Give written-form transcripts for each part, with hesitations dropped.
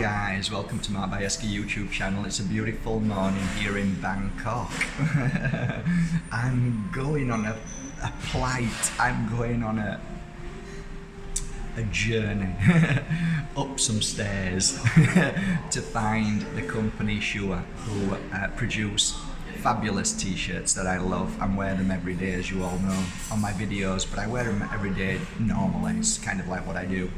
guys, welcome to my Bajerski YouTube channel. It's a beautiful morning here in Bangkok. I'm going on a plight, I'm going on a journey up some stairs to find the company Sure, who produce fabulous t-shirts that I love and wear them every day, as you all know, on my videos, but I wear them every day normally. It's kind of like what I do.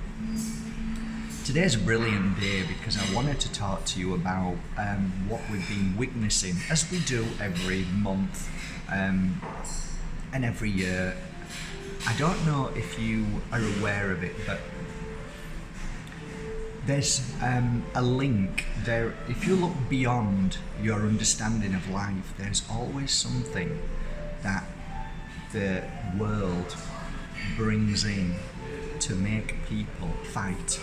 Today's a brilliant day because I wanted to talk to you about what we've been witnessing, as we do every month and every year. I don't know if you are aware of it, but there's a link there. If you look beyond your understanding of life, there's always something that the world brings in to make people fight.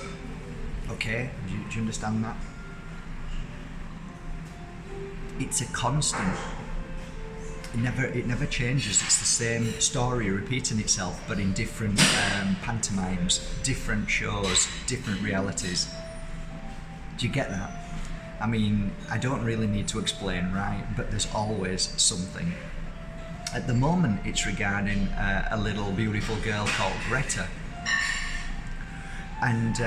Okay, do you understand that? It's a constant. It never changes. It's the same story repeating itself, but in different pantomimes, different shows, different realities. Do you get that? I mean, I don't really need to explain, right? But there's always something. At the moment, it's regarding a little beautiful girl called Greta, and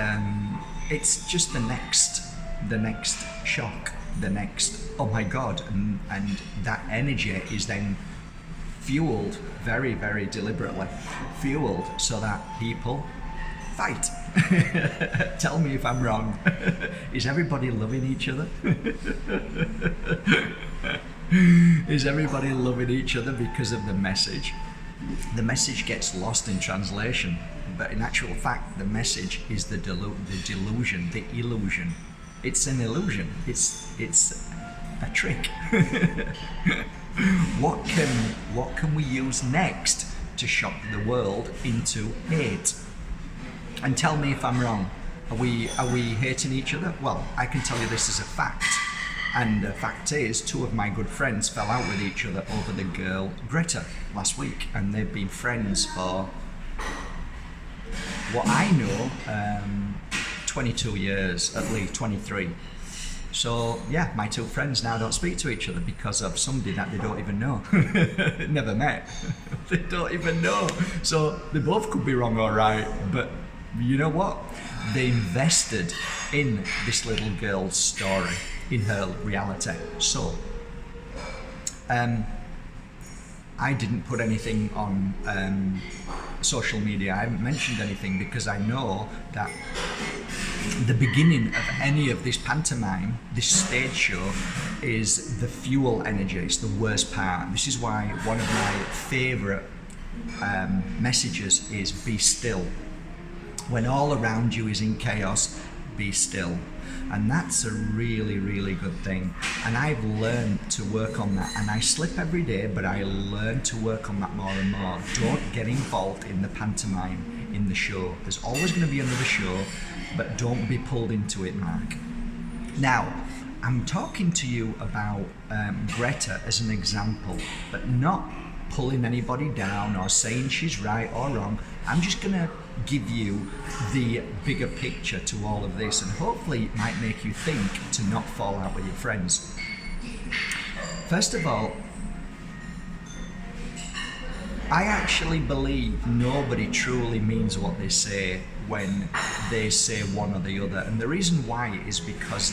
it's just the next shock. The next, oh my God, and that energy is then fueled very, very deliberately, fueled so that people fight. Tell me if I'm wrong. Is everybody loving each other? Is everybody loving each other because of the message? The message gets lost in translation, but in actual fact, the message is the delusion, the illusion. It's an illusion. It's a trick. What can we use next to shock the world into hate? And tell me if I'm wrong. Are we hating each other? Well, I can tell you this is a fact. And the fact is, two of my good friends fell out with each other over the girl Greta last week, and they've been friends for what I know. 22 years, at least 23. So yeah, my two friends now don't speak to each other because of somebody that they don't even know. Never met. They don't even know. So they both could be wrong or right, but you know what? They invested in this little girl's story, in her reality. So I didn't put anything on social media. I haven't mentioned anything because I know that the beginning of any of this pantomime, this stage show, is the fuel energy. It's the worst part. This is why one of my favourite messages is be still. When all around you is in chaos, be still. And that's a really, really good thing. And I've learned to work on that. And I slip every day, but I learn to work on that more and more. Don't get involved in the pantomime, in the show. There's always going to be another show, but don't be pulled into it, Mark. Now, I'm talking to you about Greta as an example, but not pulling anybody down or saying she's right or wrong. I'm just going to give you the bigger picture to all of this, and hopefully it might make you think to not fall out with your friends. First of all, I actually believe nobody truly means what they say when they say one or the other, and the reason why is because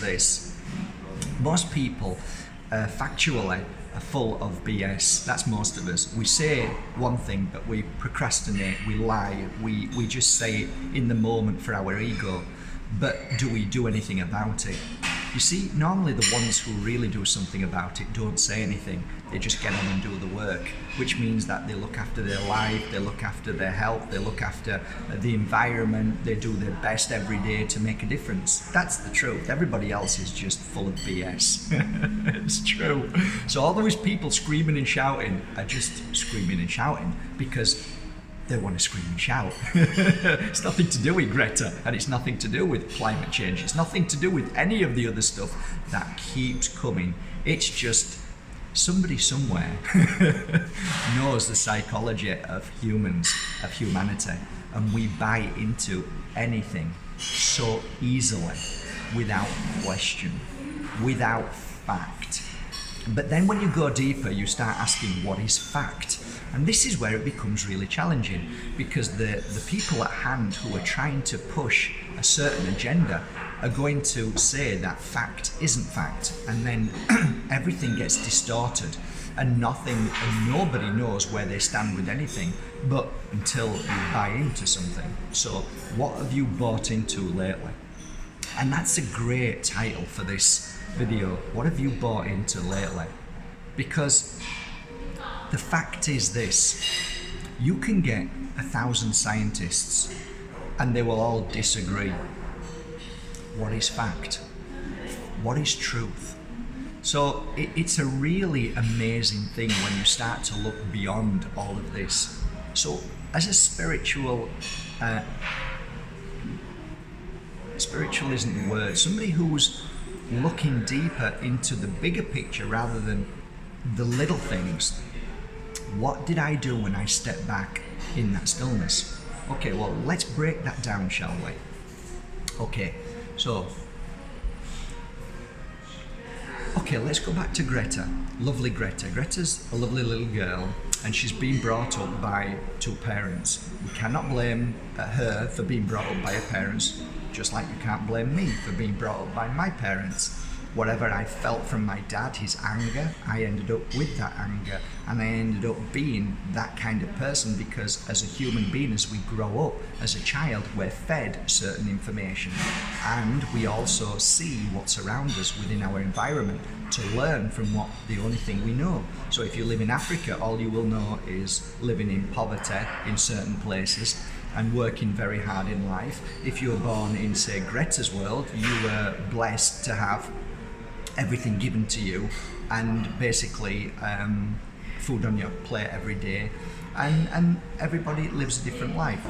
most people factually are full of BS. That's most of us. We say one thing, but we procrastinate, we lie, we just say it in the moment for our ego. But do we do anything about it? You see, normally the ones who really do something about it don't say anything. They just get on and do the work, which means that they look after their life, they look after their health, they look after the environment, they do their best every day to make a difference. That's the truth. Everybody else is just full of BS. It's true. So all those people screaming and shouting are just screaming and shouting because they want to scream and shout. It's nothing to do with Greta, and it's nothing to do with climate change. It's nothing to do with any of the other stuff that keeps coming. It's just somebody somewhere knows the psychology of humans, of humanity, and we buy into anything so easily without question, without fact. But then when you go deeper, you start asking, what is fact? And this is where it becomes really challenging, because the people at hand who are trying to push a certain agenda are going to say that fact isn't fact, and then everything gets distorted, and nobody knows where they stand with anything, but until you buy into something. So what have you bought into lately? And that's a great title for this video. What have you bought into lately? Because the fact is this: you can get 1,000 scientists and they will all disagree. What is fact? What is truth? So it's a really amazing thing when you start to look beyond all of this. So as a spiritual isn't the word, somebody who's looking deeper into the bigger picture rather than the little things. What did I do when I stepped back in that stillness? Okay, well, let's break that down, shall we? Okay, let's go back to Greta. Lovely Greta. Greta's a lovely little girl, and she's been brought up by two parents. We cannot blame her for being brought up by her parents, just like you can't blame me for being brought up by my parents. Whatever I felt from my dad, his anger, I ended up with that anger, and I ended up being that kind of person because as a human being, as we grow up, as a child, we're fed certain information, and we also see what's around us within our environment to learn from what the only thing we know. So if you live in Africa, all you will know is living in poverty in certain places and working very hard in life. If you were born in, say, Greta's world, you were blessed to have everything given to you, and basically food on your plate every day, and everybody lives a different life.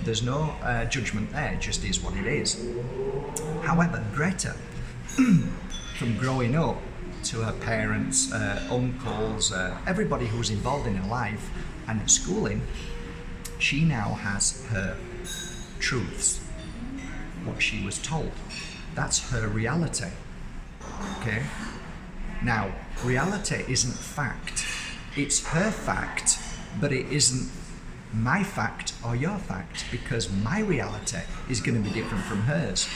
There's no judgment there, it just is what it is. However, Greta, from growing up to her parents, uncles, everybody who was involved in her life and at schooling, she now has her truths, what she was told. That's her reality. Okay? Now, reality isn't fact. It's her fact, but it isn't my fact or your fact, because my reality is going to be different from hers.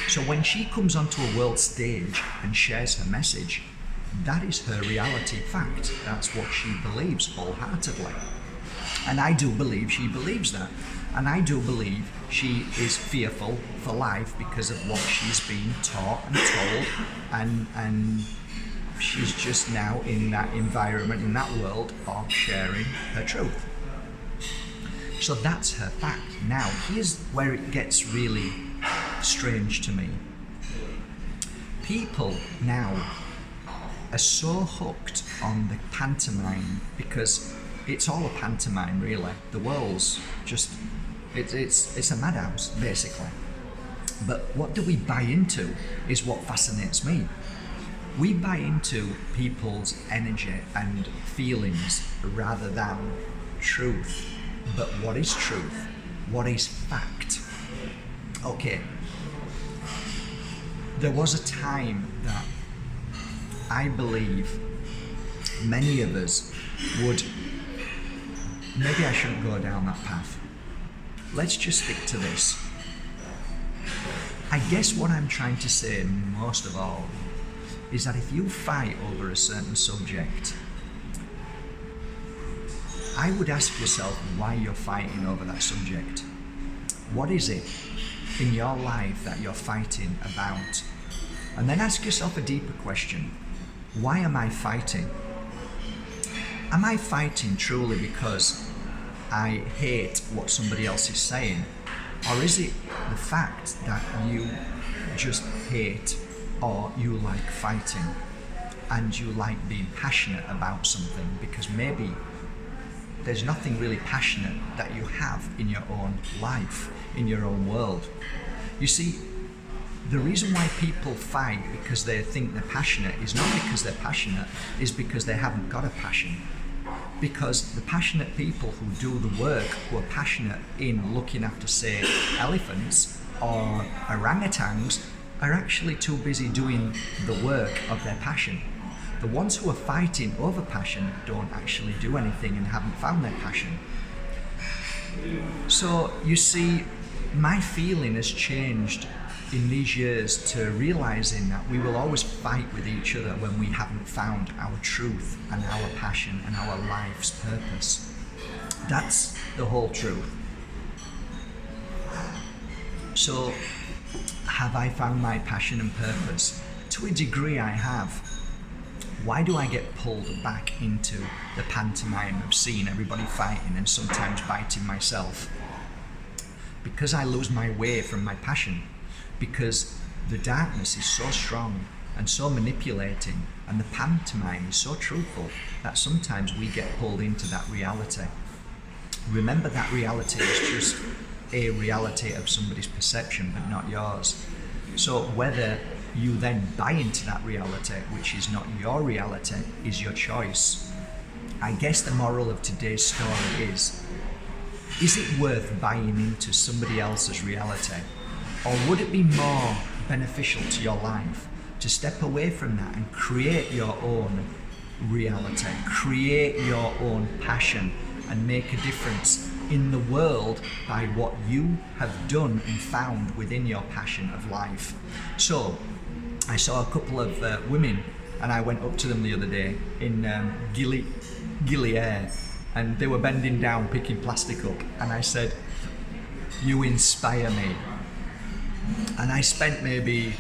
So when she comes onto a world stage and shares her message, that is her reality fact. That's what she believes wholeheartedly. And I do believe she believes that. And I do believe she is fearful for life because of what she's been taught and told, and she's just now in that environment, in that world of sharing her truth. So that's her fact. Now, here's where it gets really strange to me. People now are so hooked on the pantomime, because it's all a pantomime, really. The world's just, it's a madhouse, basically. But what do we buy into is what fascinates me. We buy into people's energy and feelings rather than truth. But what is truth? What is fact? Okay. There was a time that I believe many of us would, maybe I shouldn't go down that path. Let's just stick to this. I guess what I'm trying to say most of all is that if you fight over a certain subject, I would ask yourself why you're fighting over that subject. What is it in your life that you're fighting about? And then ask yourself a deeper question. Why am I fighting? Am I fighting truly because I hate what somebody else is saying? Or is it the fact that you just hate, or you like fighting and you like being passionate about something because maybe there's nothing really passionate that you have in your own life, in your own world? You see, the reason why people fight because they think they're passionate is not because they're passionate, is because they haven't got a passion. Because the passionate people who do the work, who are passionate in looking after, say, elephants or orangutans, are actually too busy doing the work of their passion. The ones who are fighting over passion don't actually do anything and haven't found their passion. So you see, my feeling has changed in these years to realizing that we will always fight with each other when we haven't found our truth and our passion and our life's purpose. That's the whole truth. So, have I found my passion and purpose? To a degree I have. Why do I get pulled back into the pantomime of seeing everybody fighting and sometimes biting myself? Because I lose my way from my passion. Because the darkness is so strong and so manipulating, and the pantomime is so truthful that sometimes we get pulled into that reality. Remember, that reality is just a reality of somebody's perception, but not yours. So whether you then buy into that reality, which is not your reality, is your choice. I guess the moral of today's story is it worth buying into somebody else's reality? Or would it be more beneficial to your life to step away from that and create your own reality, create your own passion, and make a difference in the world by what you have done and found within your passion of life? So, I saw a couple of women, and I went up to them the other day in Gilead, and they were bending down picking plastic up, and I said, "You inspire me." And I spent maybe,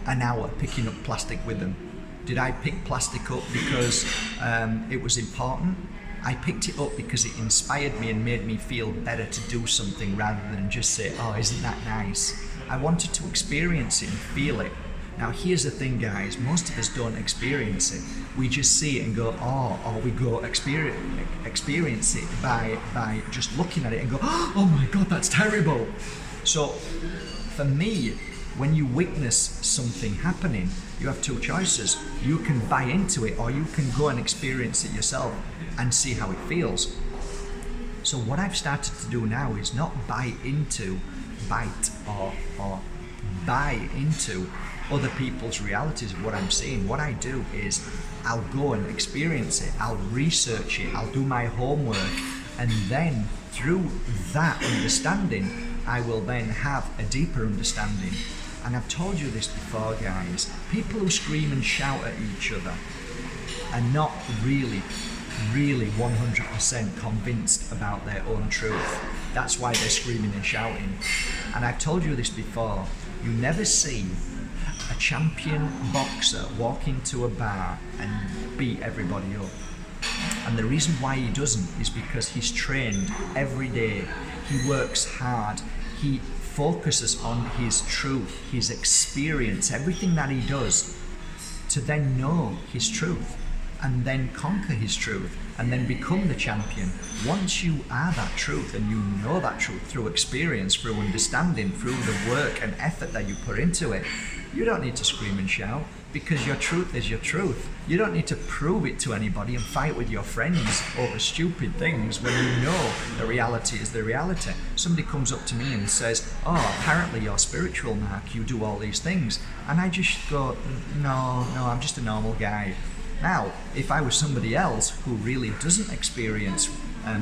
an hour picking up plastic with them. Did I pick plastic up because it was important? I picked it up because it inspired me and made me feel better to do something rather than just say, "Oh, isn't that nice?" I wanted to experience it and feel it. Now here's the thing, guys, most of us don't experience it. We just see it and go, "Oh," or we go experience it by just looking at it and go, "Oh my God, that's terrible." So for me, when you witness something happening, you have two choices. You can buy into it, or you can go and experience it yourself and see how it feels. So what I've started to do now is not buy into other people's realities of what I'm seeing. What I do is I'll go and experience it, I'll research it, I'll do my homework, and then through that understanding, I will then have a deeper understanding. And I've told you this before, guys, people who scream and shout at each other are not really 100% convinced about their own truth. That's why they're screaming and shouting. And I've told you this before, you never see a champion boxer walk into a bar and beat everybody up. And the reason why he doesn't is because he's trained every day. He works hard. He focuses on his truth, his experience, everything that he does, to then know his truth and then conquer his truth and then become the champion. Once you are that truth and you know that truth through experience, through understanding, through the work and effort that you put into it, you don't need to scream and shout, because your truth is your truth. You don't need to prove it to anybody and fight with your friends over stupid things when you know the reality is the reality. Somebody comes up to me and says, "Oh, apparently you're spiritual, Mark, you do all these things." And I just go, no, I'm just a normal guy. Now, if I was somebody else who really doesn't experience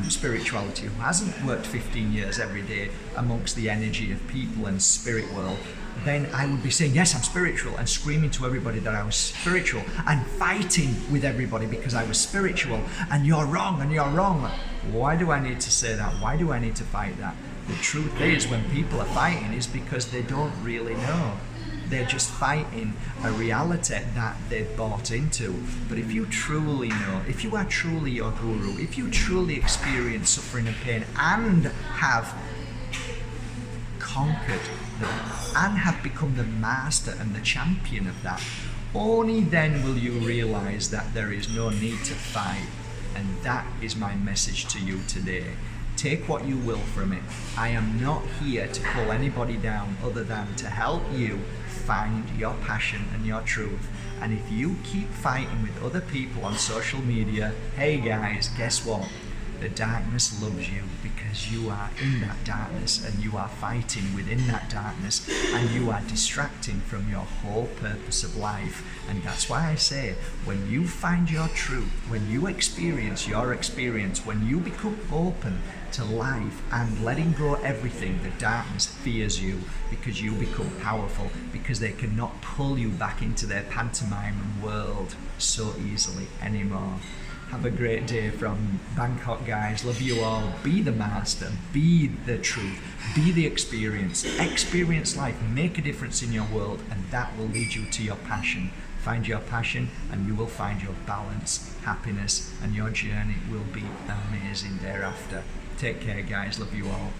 spirituality, who hasn't worked 15 years every day amongst the energy of people and spirit world, then I would be saying, "Yes, I'm spiritual," and screaming to everybody that I was spiritual and fighting with everybody because I was spiritual, and "You're wrong, and you're wrong." Why do I need to say that? Why do I need to fight that? The truth is, when people are fighting, is because they don't really know. They're just fighting a reality that they've bought into. But if you truly know, if you are truly your guru, if you truly experience suffering and pain and have conquered them and have become the master and the champion of that, only then will you realize that there is no need to fight. And that is my message to you today. Take what you will from it. I am not here to pull anybody down other than to help you find your passion and your truth. And if you keep fighting with other people on social media, hey guys, guess what? The darkness loves you because you are in that darkness and you are fighting within that darkness and you are distracting from your whole purpose of life. And that's why I say, when you find your truth, when you experience your experience, when you become open to life and letting go of everything, the darkness fears you because you become powerful, because they cannot pull you back into their pantomime world so easily anymore. Have a great day from Bangkok, guys. Love you all. Be the master. Be the truth. Be the experience. Experience life. Make a difference in your world, and that will lead you to your passion. Find your passion, and you will find your balance, happiness, and your journey will be amazing thereafter. Take care, guys. Love you all.